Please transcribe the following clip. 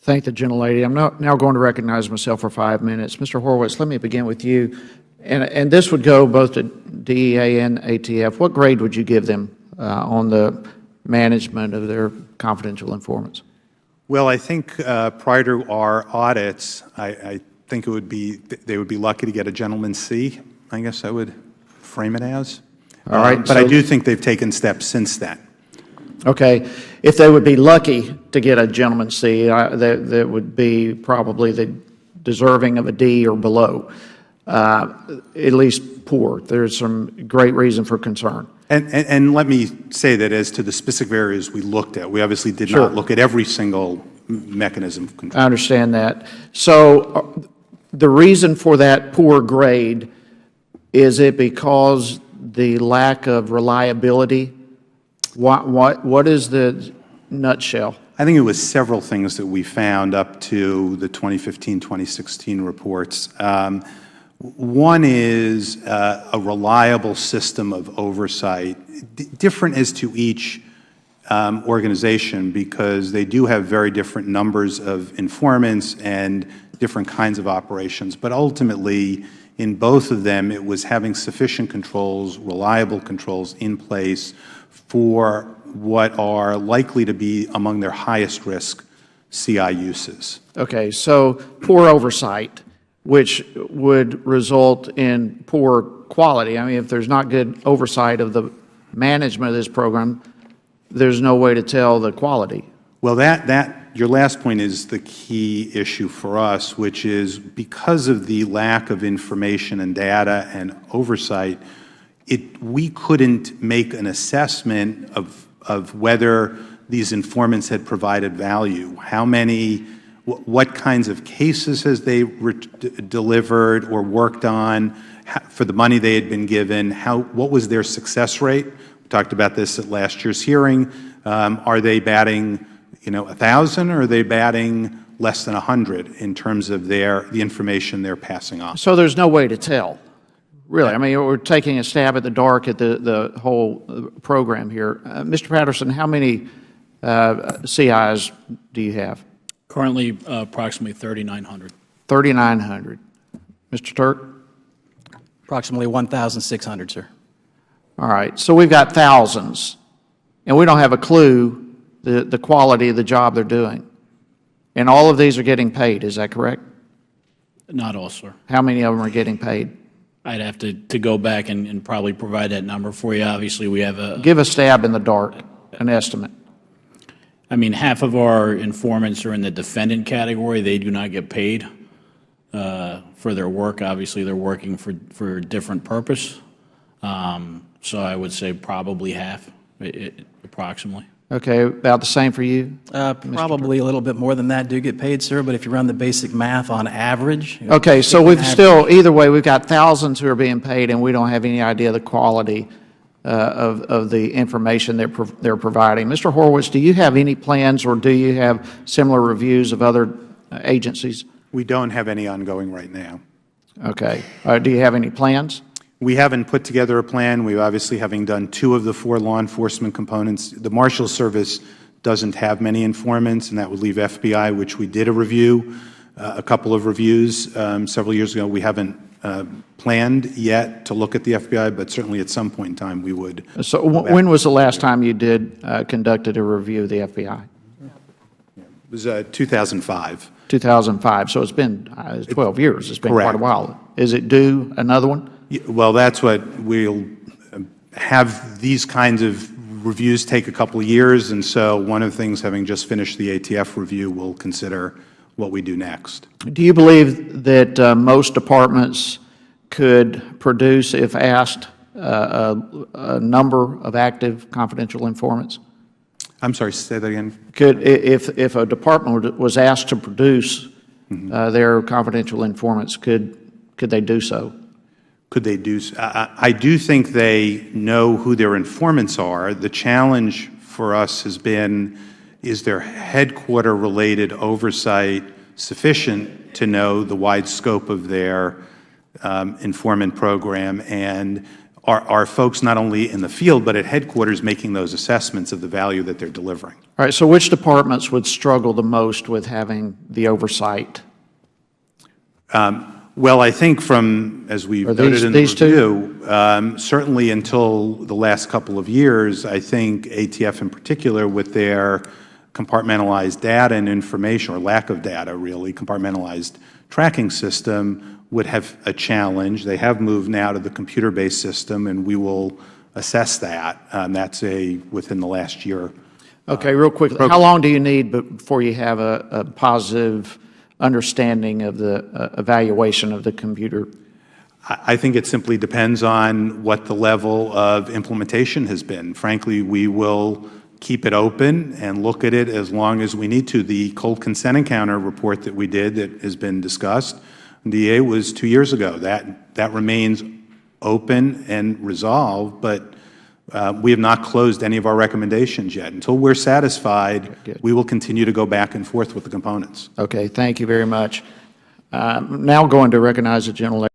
Thank the gentlelady. I'm now going to recognize myself for 5 minutes. Mr. Horowitz, let me begin with you. And this would go both to DEA and ATF. What grade would you give them on the management of their confidential informants? Well, I think prior to our audits, I think it would be they would be lucky to get a gentleman's C. I guess I would frame it as. All right, but I do think they've taken steps since then. Okay. If they would be lucky to get a gentleman's C, that would be probably the deserving of a D or below, at least poor. There's some great reason for concern. And let me say that as to the specific areas we looked at, we obviously did not look at every single mechanism of control. I understand that. So the reason for that poor grade, is it because the lack of reliability? What is the nutshell? I think it was several things that we found up to the 2015-2016 reports. One is a reliable system of oversight, different as to each organization, because they do have very different numbers of informants and different kinds of operations. But ultimately, in both of them, it was having sufficient controls, reliable controls in place for what are likely to be among their highest risk CI uses. Okay, so poor oversight, which would result in poor quality. I mean, if there's not good oversight of the management of this program, there's no way to tell the quality. Well, your last point is the key issue for us, which is because of the lack of information and data and oversight, we couldn't make an assessment of whether these informants had provided value. How many, what kinds of cases has they delivered or worked on for the money they had been given? What was their success rate? We talked about this at last year's hearing. Are they batting 1,000, or are they batting less than 100 in terms of the information they're passing on? So there's no way to tell, really. I mean, we're taking a stab at the dark at the whole program here. Mr. Patterson, how many CIs do you have? Currently, approximately 3,900. 3,900. Mr. Turk? Approximately 1,600, sir. All right. So we've got thousands, and we don't have a clue the quality of the job they're doing. And all of these are getting paid, is that correct? Not all, sir. How many of them are getting paid? I'd have to go back and probably provide that number for you. Obviously, we have a... Give a stab in the dark, an estimate. I mean, half of our informants are in the defendant category. They do not get paid for their work. Obviously, they're working for a different purpose. So I would say probably half, approximately. Okay, about the same for you? Probably a little bit more than that do get paid, sir, but if you run the basic math on average... Okay, so we've still, either way, we've got thousands who are being paid, and we don't have any idea of the quality of the information they're providing. Mr. Horowitz, do you have any plans, or do you have similar reviews of other agencies? We don't have any ongoing right now. Okay. Do you have any plans? We haven't put together a plan. We obviously, having done 2 of the 4 law enforcement components, the Marshal Service doesn't have many informants, and that would leave FBI, which we did a review, a couple of reviews several years ago. We haven't planned yet to look at the FBI, but certainly at some point in time we would. So when was the last time you did conducted a review of the FBI? It was 2005. 2005. So it's been 12 years. It's been quite a while. Is it due another one? Well, that's what we'll have. These kinds of reviews take a couple of years, and so one of the things, having just finished the ATF review, we'll consider what we do next. Do you believe that most departments could produce, if asked, a number of active confidential informants? I'm sorry, say that again. Could, if a department was asked to produce their confidential informants, could they do so? Could they do so? I do think they know who their informants are. The challenge for us has been, is their headquarter-related oversight sufficient to know the wide scope of their informant program, and are folks not only in the field, but at headquarters making those assessments of the value that they're delivering. All right, so which departments would struggle the most with having the oversight? Well, I think from, as we've noted in the review, certainly until the last couple of years, I think ATF in particular, with their compartmentalized data and information, or lack of data really, compartmentalized tracking system, would have a challenge. They have moved now to the computer-based system, and we will assess that. That's within the last year. Okay, real quickly, how long do you need before you have a positive understanding of the evaluation of the computer? I think it simply depends on what the level of implementation has been. Frankly, we will keep it open and look at it as long as we need to. The cold consent encounter report that we did that has been discussed, DEA, was 2 years ago. That remains open and resolved, but we have not closed any of our recommendations yet. Until we're satisfied, we will continue to go back and forth with the components. Okay, thank you very much. Now going to recognize the gentlelady.